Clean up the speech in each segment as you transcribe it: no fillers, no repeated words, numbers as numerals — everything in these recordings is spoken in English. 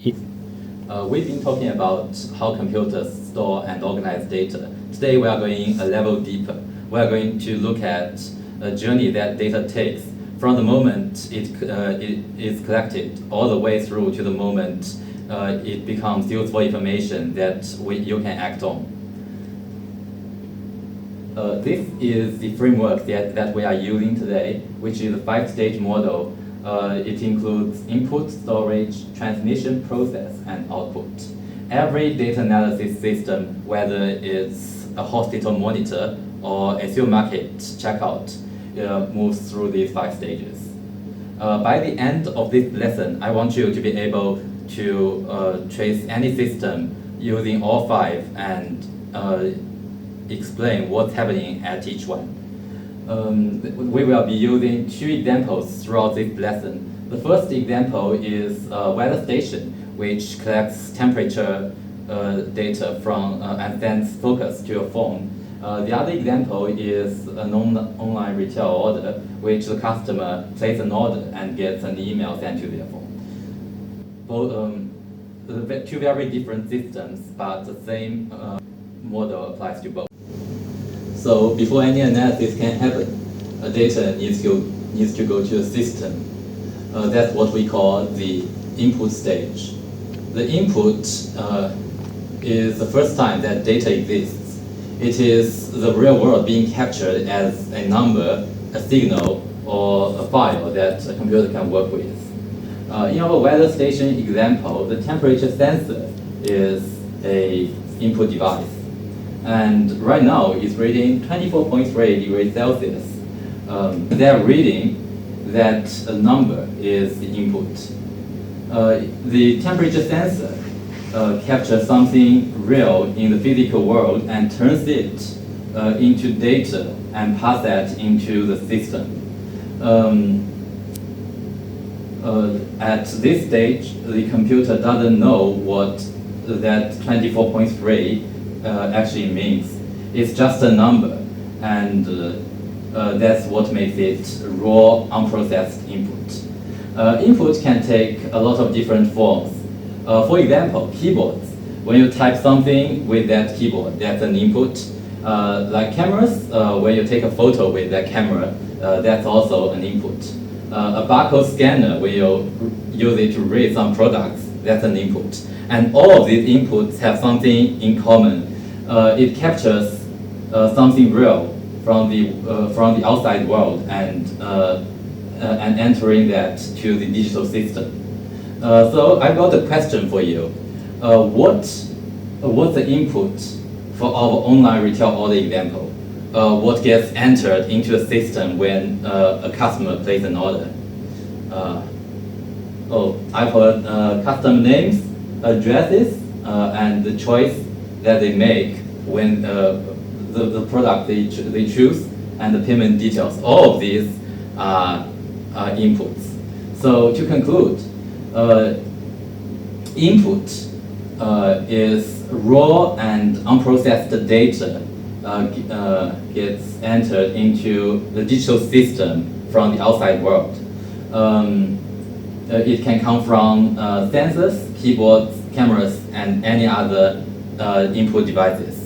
We've been talking about how computers store and organize data. Today we are going a level deeper. We are going to look at a journey that data takes from the moment it is collected all the way through to the moment it becomes useful information that you can act on. This is the framework that we are using today, which is a 5-stage model. It includes input, storage, transmission, process, and output. Every data analysis system, whether it's a hospital monitor or a supermarket checkout, moves through these 5 stages. By the end of this lesson, I want you to be able to trace any system using all 5 and explain what's happening at each one. We will be using 2 examples throughout this lesson. The first example is a weather station, which collects temperature data from and sends focus to your phone. The other example is an online retail order, which the customer places an order and gets an email sent to their phone. Both 2 very different systems, but the same model applies to both. So before any analysis can happen, data needs to go to a system. That's what we call the input stage. The input is the first time that data exists. It is the real world being captured as a number, a signal, or a file that a computer can work with. In our weather station example, the temperature sensor is an input device. And right now it's reading 24.3 degrees Celsius. They're reading that a number is the input. The temperature sensor captures something real in the physical world and turns it into data and pass that into the system. At this stage, the computer doesn't know what that 24.3 actually means. It's just a number, and that's what makes it raw, unprocessed input. Input can take a lot of different forms. For example, keyboards. When you type something with that keyboard, that's an input. Like cameras, when you take a photo with that camera, that's also an input. A barcode scanner, when you use it to read some products, that's an input. And all of these inputs have something in common. It captures something real from the outside world and entering that to the digital system. So I got a question for you. What's the input for our online retail order example? What gets entered into a system when a customer places an order? I've heard customer names, addresses, and the choice that they make when the product they choose, and the payment details. All of these are inputs. So to conclude, input is raw and unprocessed data gets entered into the digital system from the outside world. It can come from sensors, keyboards, cameras, and any other input devices.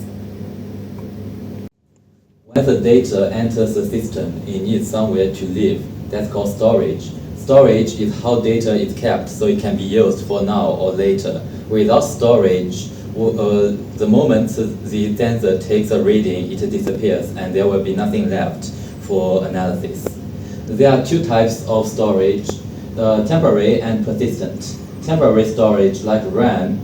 When the data enters the system, it needs somewhere to live. That's called storage. Storage is how data is kept so it can be used for now or later. Without storage, the moment the sensor takes a reading, it disappears and there will be nothing left for analysis. There are 2 types of storage, temporary and persistent. Temporary storage, like RAM,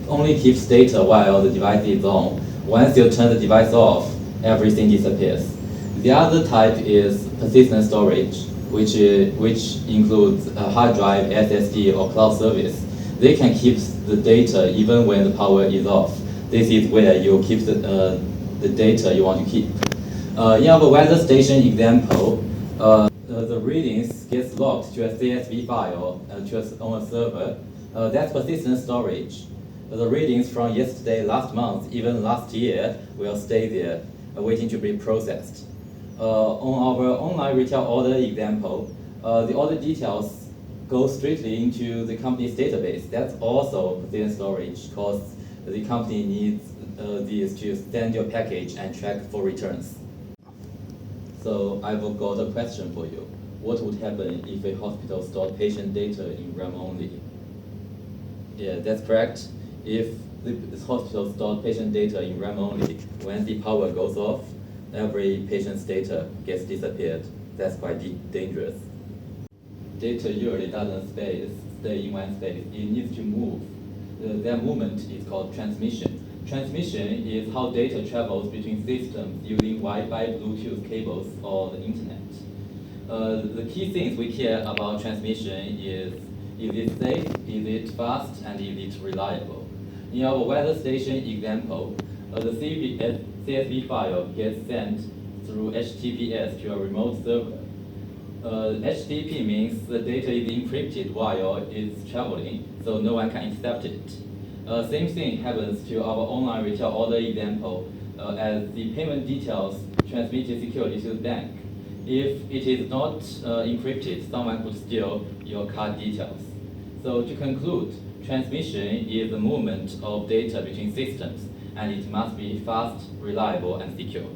only keeps data while the device is on. Once you turn the device off, everything disappears. The other type is persistent storage, which includes a hard drive, SSD, or cloud service. They can keep the data even when the power is off. This is where you keep the data you want to keep. In our weather station example, the readings get logged to a CSV file on a server. That's persistent storage. The readings from yesterday, last month, even last year will stay there, waiting to be processed. On our online retail order example, the order details go straightly into the company's database. That's also persistent storage because the company needs these to send your package and track for returns. So I've got a question for you. What would happen if a hospital stored patient data in RAM only? Yeah, that's correct. If this hospital stored patient data in RAM only, when the power goes off, every patient's data gets disappeared. That's quite dangerous. Data usually doesn't stay in one space. It needs to move. That movement is called transmission. Transmission is how data travels between systems using Wi-Fi, Bluetooth cables, or the internet. The key things we care about transmission is it safe, is it fast, and is it reliable? In our weather station example, the CSV file gets sent through HTTPS to a remote server. HTTP means the data is encrypted while it's traveling, so no one can intercept it. Same thing happens to our online retail order example, as the payment details transmitted securely to the bank. If it is not encrypted, someone could steal your card details. So to conclude, transmission is the movement of data between systems, and it must be fast, reliable, and secure.